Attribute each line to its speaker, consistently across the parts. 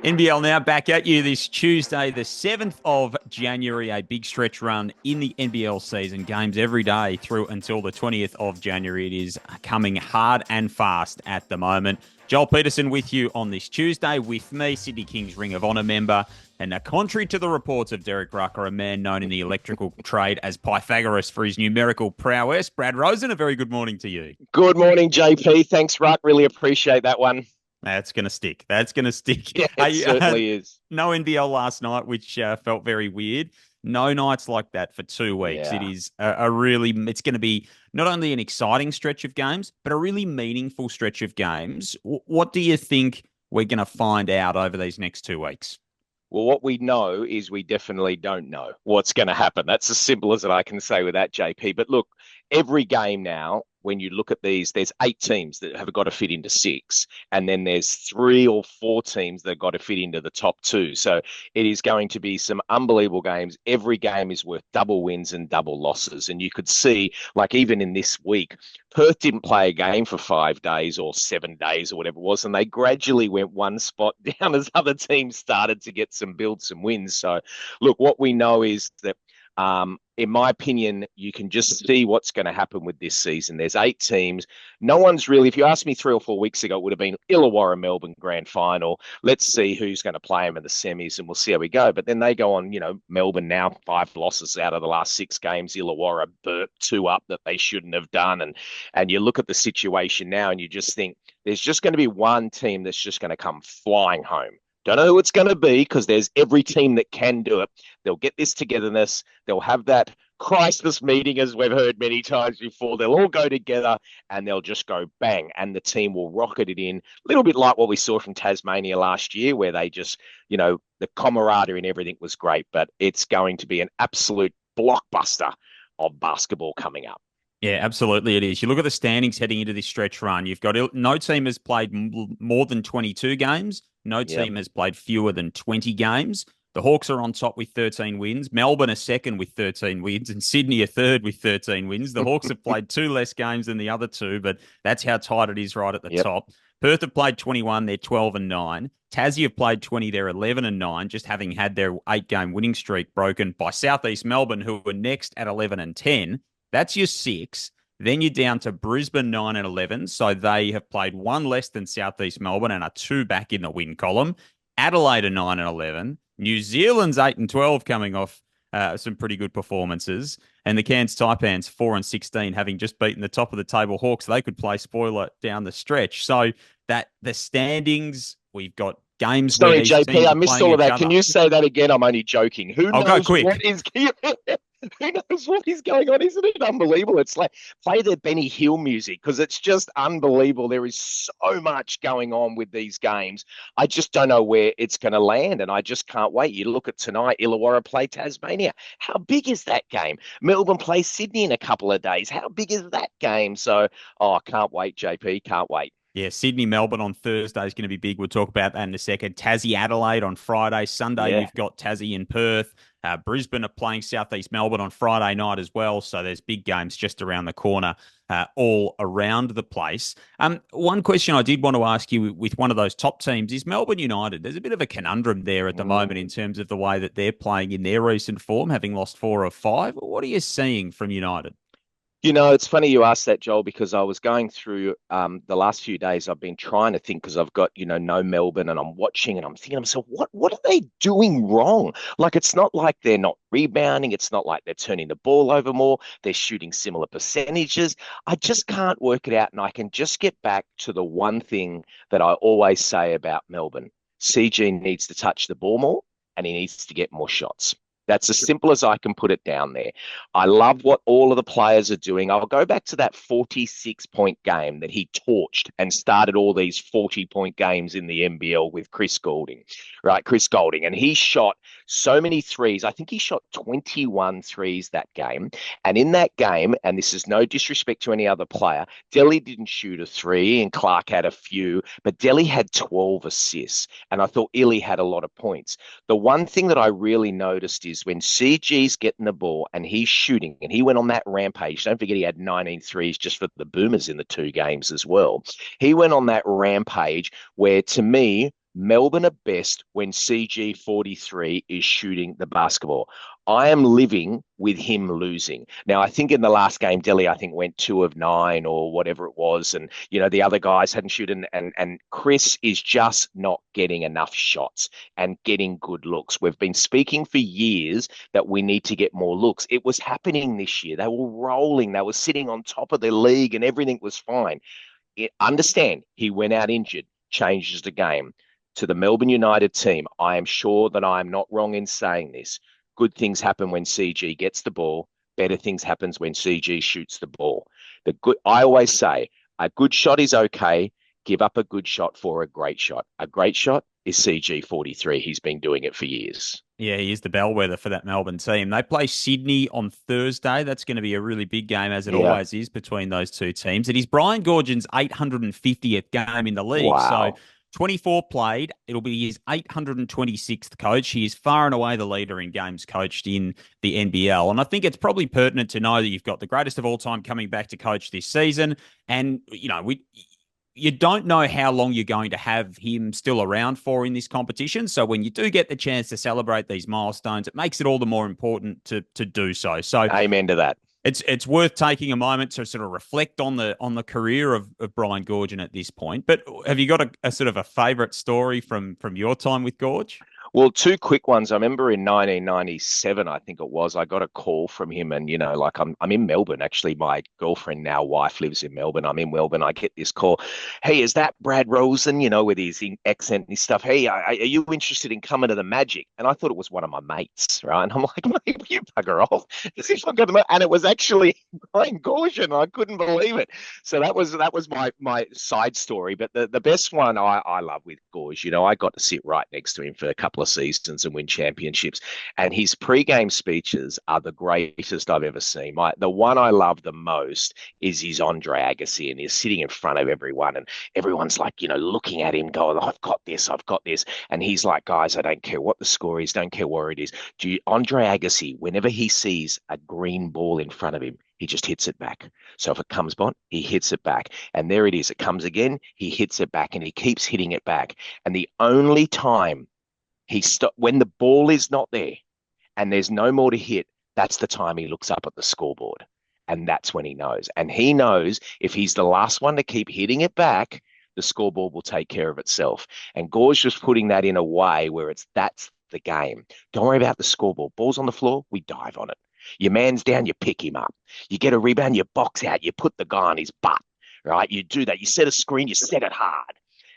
Speaker 1: NBL Now back at you this Tuesday, the 7th of January, a big stretch run in the NBL season. Games every day through until the 20th of January. It is coming hard and fast at the moment. Joel Peterson with you on this Tuesday. With me, Sydney Kings Ring of Honour member. And contrary to the reports of Derek Rucker, a man known in the electrical trade as Pythagoras for his numerical prowess, Brad Rosen, a very good morning to you.
Speaker 2: Good morning, JP. Thanks, Ruck. Really appreciate that one.
Speaker 1: That's going to stick. That's going to stick.
Speaker 2: Yeah, it certainly is.
Speaker 1: No NBL last night, which felt very weird. No nights like that for 2 weeks.
Speaker 2: Yeah.
Speaker 1: It is it's going to be not only an exciting stretch of games, but a really meaningful stretch of games. What do you think we're going to find out over these next 2 weeks?
Speaker 2: Well, what we know is we definitely don't know what's going to happen. That's as simple as I can say with that, JP. But look, every game now, when you look at these, there's 8 teams that have got to fit into 6. And then there's 3 or 4 teams that have got to fit into the top 2. So it is going to be some unbelievable games. Every game is worth double wins and double losses. And you could see, like even in this week, Perth didn't play a game for 5 days or 7 days or whatever it was. And they gradually went one spot down as other teams started to build some wins. So look, what we know is that in my opinion, you can just see what's going to happen with this season. There's 8 teams. No one's really, if you asked me 3 or 4 weeks ago, it would have been Illawarra Melbourne grand final. Let's see who's going to play them in the semis and we'll see how we go. But then they go on, Melbourne now 5 losses out of the last 6 games. Illawarra burped 2 up that they shouldn't have done. And you look at the situation now and you just think there's just going to be one team that's just going to come flying home. Don't know who it's going to be because there's every team that can do it. They'll get this togetherness. They'll have that crisis meeting, as we've heard many times before. They'll all go together and they'll just go bang, and the team will rocket it in. A little bit like what we saw from Tasmania last year, where they just, the camaraderie and everything was great. But it's going to be an absolute blockbuster of basketball coming up.
Speaker 1: Yeah, absolutely it is. You look at the standings heading into this stretch run. You've got no team has played more than 22 games. No team has played fewer than 20 games. The Hawks are on top with 13 wins. Melbourne are second with 13 wins, and Sydney are third with 13 wins. The Hawks have played 2 less games than the other 2, but that's how tight it is right at the top. Perth have played 21, they're 12-9. Tassie have played 20, they're 11-9, just having had their 8-game winning streak broken by Southeast Melbourne, who were next at 11-10. That's your 6. Then you're down to Brisbane 9-11. So they have played 1 less than Southeast Melbourne and are 2 back in the win column. Adelaide are 9-11. New Zealand's 8-12 coming off some pretty good performances. And the Cairns Taipans 4-16, having just beaten the top of the table Hawks. They could play spoiler down the stretch. So that the standings, we've got games.
Speaker 2: Sorry, JP, I missed all of that. Can you say that again? I'm only joking.
Speaker 1: I'll go quick.
Speaker 2: Who knows what is going on? Isn't it unbelievable? It's like play the Benny Hill music because it's just unbelievable. There is so much going on with these games. I just don't know where it's going to land, and I just can't wait. You look at tonight, Illawarra play Tasmania. How big is that game? Melbourne play Sydney in a couple of days. How big is that game? So, I can't wait, JP. Can't wait.
Speaker 1: Yeah, Sydney, Melbourne on Thursday is going to be big. We'll talk about that in a second. Tassie, Adelaide on Friday. Sunday, we've got Tassie in Perth. Brisbane are playing Southeast Melbourne on Friday night as well. So there's big games just around the corner, all around the place. One question I did want to ask you with one of those top teams is Melbourne United. There's a bit of a conundrum there at the moment in terms of the way that they're playing in their recent form, having lost 4 of 5. What are you seeing from United?
Speaker 2: It's funny you asked that, Joel, because I was going through the last few days. I've been trying to think because I've got, no Melbourne and I'm watching and I'm thinking to myself, what are they doing wrong? Like, it's not like they're not rebounding. It's not like they're turning the ball over more. They're shooting similar percentages. I just can't work it out. And I can just get back to the one thing that I always say about Melbourne. CG needs to touch the ball more and he needs to get more shots. That's as simple as I can put it down there. I love what all of the players are doing. I'll go back to that 46-point game that he torched and started all these 40-point games in the NBL with Chris Goulding, right? Chris Goulding. And he shot so many threes. I think he shot 21 threes that game. And in that game, and this is no disrespect to any other player, Delhi didn't shoot a 3 and Clark had a few, but Delhi had 12 assists. And I thought Illy had a lot of points. The one thing that I really noticed is when CG's getting the ball and he's shooting, and he went on that rampage. Don't forget he had 19 threes just for the Boomers in the 2 games as well. He went on that rampage where, to me, Melbourne are best when CG43 is shooting the basketball. I am living with him losing. Now, I think in the last game, Delhi, I think, went 2 of 9 or whatever it was. And, the other guys hadn't shooted. And Chris is just not getting enough shots and getting good looks. We've been speaking for years that we need to get more looks. It was happening this year. They were rolling. They were sitting on top of the league and everything was fine. Understand, he went out injured, changes the game. To the Melbourne United team, I am sure that I am not wrong in saying this. Good things happen when CG gets the ball. Better things happens when CG shoots the ball. I always say a good shot is okay. Give up a good shot for a great shot. A great shot is CG43. He's been doing it for years.
Speaker 1: Yeah, he is the bellwether for that Melbourne team. They play Sydney on Thursday. That's going to be a really big game, as it
Speaker 2: Yeah.
Speaker 1: always is between those two teams. It is Brian Goorjian's 850th game in the league. So
Speaker 2: Wow.
Speaker 1: 24 played. It'll be his 826th coach. He is far and away the leader in games coached in the NBL. And I think it's probably pertinent to know that you've got the greatest of all time coming back to coach this season. And, you don't know how long you're going to have him still around for in this competition. So when you do get the chance to celebrate these milestones, it makes it all the more important to do so. So
Speaker 2: Amen to that.
Speaker 1: it's worth taking a moment to sort of reflect on the career of Brian Goorjian at this point. But have you got a sort of a favourite story from your time with Gorge?
Speaker 2: Well, two quick ones. I remember in 1997, I think it was, I got a call from him, and like I'm in Melbourne. Actually, my girlfriend, now wife, lives in Melbourne. I'm in Melbourne. I get this call. Hey, is that Brad Rosen? With his accent and his stuff. Hey, are you interested in coming to the Magic? And I thought it was one of my mates, right? And I'm like, mate, you bugger off. As if I'm going to, and it was actually Brian Goorjian. I couldn't believe it. So that was my side story. But the best one I love with Gorge, I got to sit right next to him for a couple of seasons and win championships. And his pre-game speeches are the greatest I've ever seen. The one I love the most is his Andre Agassi, and he's sitting in front of everyone, and everyone's like, looking at him, going, I've got this. And he's like, guys, I don't care what the score is, don't care where it is. Andre Agassi, whenever he sees a green ball in front of him, he just hits it back. So if it comes on, he hits it back. And there it is. It comes again, he hits it back, and he keeps hitting it back. And the only time when the ball is not there and there's no more to hit, that's the time he looks up at the scoreboard. And that's when he knows. And he knows if he's the last one to keep hitting it back, the scoreboard will take care of itself. And Gore's just putting that in a way where that's the game. Don't worry about the scoreboard. Ball's on the floor, we dive on it. Your man's down, you pick him up. You get a rebound, you box out, you put the guy on his butt, right? You do that. You set a screen, you set it hard.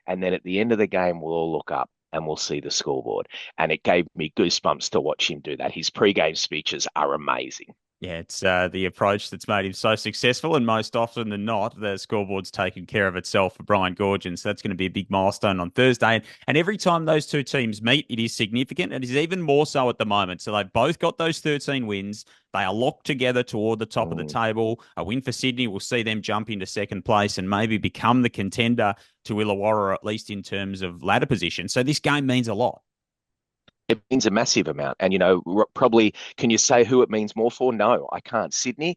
Speaker 2: And then at the end of the game, we'll all look up and we'll see the scoreboard. And it gave me goosebumps to watch him do that. His pre-game speeches are amazing.
Speaker 1: Yeah, it's the approach that's made him so successful, and most often than not, the scoreboard's taken care of itself for Brian Goorjian. So that's going to be a big milestone on Thursday. And every time those two teams meet, it is significant, and it is even more so at the moment. So they've both got those 13 wins. They are locked together toward the top of the table. A win for Sydney will see them jump into second place and maybe become the contender to Illawarra, at least in terms of ladder position. So this game means a lot.
Speaker 2: It means a massive amount. And, probably, can you say who it means more for? No, I can't. Sydney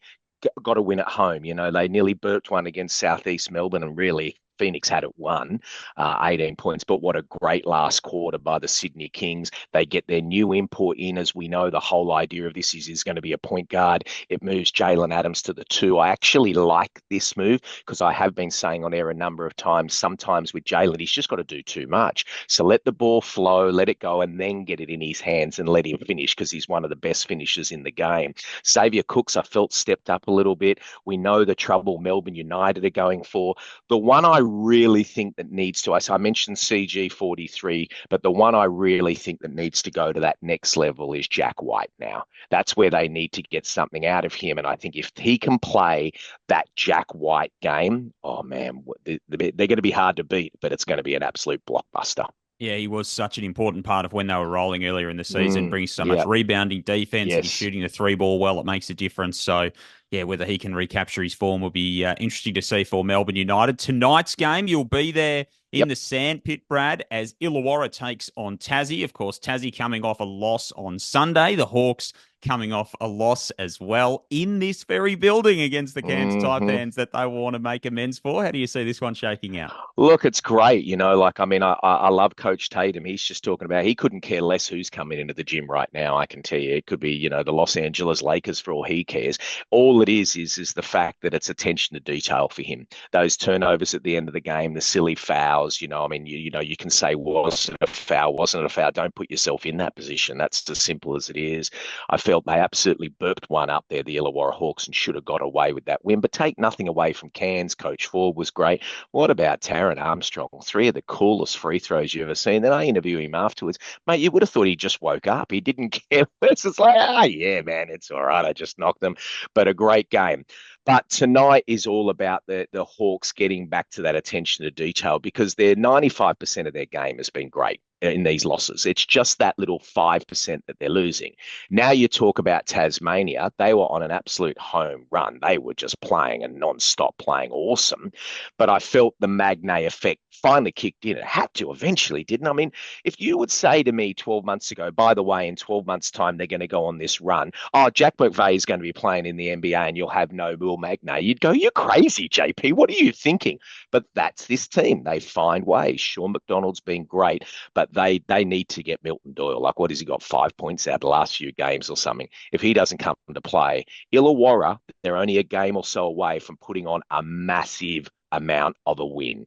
Speaker 2: got to win at home. They nearly burped one against Southeast Melbourne, and really Phoenix had it won, 18 points. But what a great last quarter by the Sydney Kings. They get their new import in. As we know, the whole idea of this is going to be a point guard. It moves Jalen Adams to the 2. I actually like this move because I have been saying on air a number of times, sometimes with Jalen, he's just got to do too much. So let the ball flow, let it go, and then get it in his hands and let him finish, because he's one of the best finishers in the game. Xavier Cooks, I felt, stepped up a little bit. We know the trouble Melbourne United are going for. The one I really think that needs to, I mentioned CG43, but the one I really think that needs to go to that next level is Jack White now. That's where they need to get something out of him. And I think if he can play that Jack White game, oh man, they're going to be hard to beat, but it's going to be an absolute blockbuster.
Speaker 1: Yeah, he was such an important part of when they were rolling earlier in the season, brings so much rebounding defense, and he's shooting the 3 ball well. It makes a difference. So, yeah, whether he can recapture his form will be interesting to see for Melbourne United. Tonight's game, you'll be there in the sandpit, Brad, as Illawarra takes on Tassie. Of course, Tassie coming off a loss on Sunday. The Hawks coming off a loss as well in this very building against the Cairns Taipans that they want to make amends for. How do you see this one shaking out?
Speaker 2: Look, it's great. I love Coach Tatum. He's just talking about he couldn't care less who's coming into the gym right now. I can tell you, it could be, the Los Angeles Lakers for all he cares. All it is the fact that it's attention to detail for him. Those turnovers at the end of the game, the silly fouls, you can say, was it a foul? Wasn't it a foul? Don't put yourself in that position. That's as simple as it is. I felt they absolutely burped one up there, the Illawarra Hawks, and should have got away with that win. But take nothing away from Cairns. Coach Ford was great. What about Taron Armstrong? 3 of the coolest free throws you've ever seen. Then I interview him afterwards. Mate, you would have thought he just woke up. He didn't care. It's just like, yeah, man, it's all right. I just knocked them. But a great game. But tonight is all about the Hawks getting back to that attention to detail, because their 95% of their game has been great in these losses. It's just that little 5% that they're losing. Now you talk about Tasmania. They were on an absolute home run. They were just playing and non-stop playing awesome. But I felt the Magnay effect finally kicked in. It had to eventually, didn't it? I mean, if you would say to me 12 months ago, by the way, in 12 months' time, they're going to go on this run. Oh, Jack McVeigh is going to be playing in the NBA and you'll have no Will Magnay. You'd go, you're crazy, JP. What are you thinking? But that's this team. They find ways. Sean McDonald's been great, but they need to get Milton Doyle. Like, what has he got? 5 points out the last few games or something? If he doesn't come to play, Illawarra, they're only a game or so away from putting on a massive amount of a win.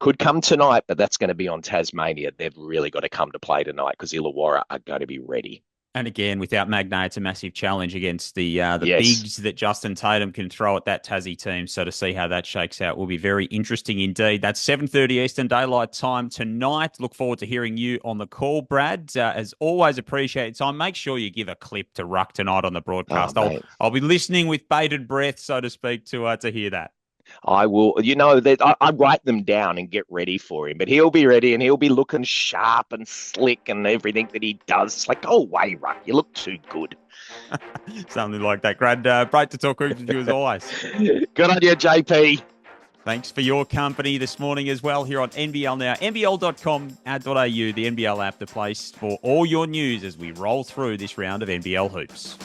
Speaker 2: Could come tonight, but that's going to be on Tasmania. They've really got to come to play tonight because Illawarra are going to be ready.
Speaker 1: And again, without Magnay, it's a massive challenge against the
Speaker 2: Yes.
Speaker 1: bigs that Justin Tatum can throw at that Tassie team. So to see how that shakes out will be very interesting indeed. That's 7:30 Eastern Daylight Time tonight. Look forward to hearing you on the call, Brad. As always, appreciate your time. Make sure you give a clip to Ruck tonight on the broadcast. I'll be listening with bated breath, so to speak, to hear that.
Speaker 2: I will, I write them down and get ready for him, but he'll be ready and he'll be looking sharp and slick and everything that he does. It's like, go away, Ruck. You look too good.
Speaker 1: Something like that. Great to talk with you as always.
Speaker 2: Good on you, JP.
Speaker 1: Thanks for your company this morning as well here on NBL Now. NBL.com.au, the NBL app, the place for all your news as we roll through this round of NBL Hoops.